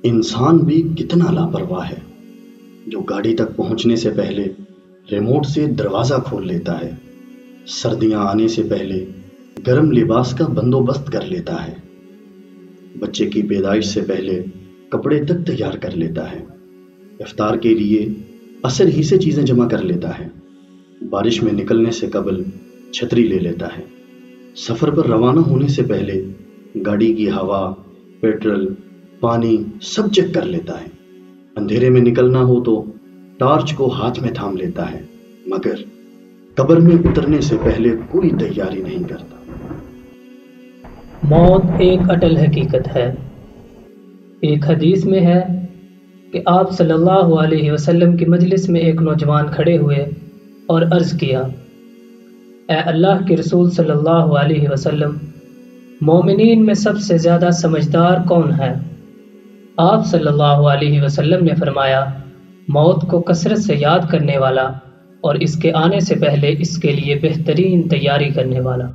انسان بھی کتنا لاپرواہ ہے جو گاڑی تک پہنچنے سے پہلے ریموٹ سے دروازہ کھول لیتا ہے، سردیاں آنے سے پہلے گرم لباس کا بندوبست کر لیتا ہے، بچے کی پیدائش سے پہلے کپڑے تک تیار کر لیتا ہے، افطار کے لیے عصر ہی سے چیزیں جمع کر لیتا ہے، بارش میں نکلنے سے قبل چھتری لے لیتا ہے، سفر پر روانہ ہونے سے پہلے گاڑی کی ہوا، پیٹرول، پانی سب چیک کر لیتا ہے، اندھیرے میں نکلنا ہو تو ٹارچ کو ہاتھ میں تھام لیتا ہے، مگر قبر میں اترنے سے پہلے کوئی تیاری نہیں کرتا۔ موت ایک اٹل حقیقت ہے۔ ایک حدیث میں ہے کہ آپ صلی اللہ علیہ وسلم کی مجلس میں ایک نوجوان کھڑے ہوئے اور عرض کیا، اے اللہ کے رسول صلی اللہ علیہ وسلم، مومنین میں سب سے زیادہ سمجھدار کون ہے؟ آپ صلی اللہ علیہ وسلم نے فرمایا، موت کو کثرت سے یاد کرنے والا اور اس کے آنے سے پہلے اس کے لیے بہترین تیاری کرنے والا۔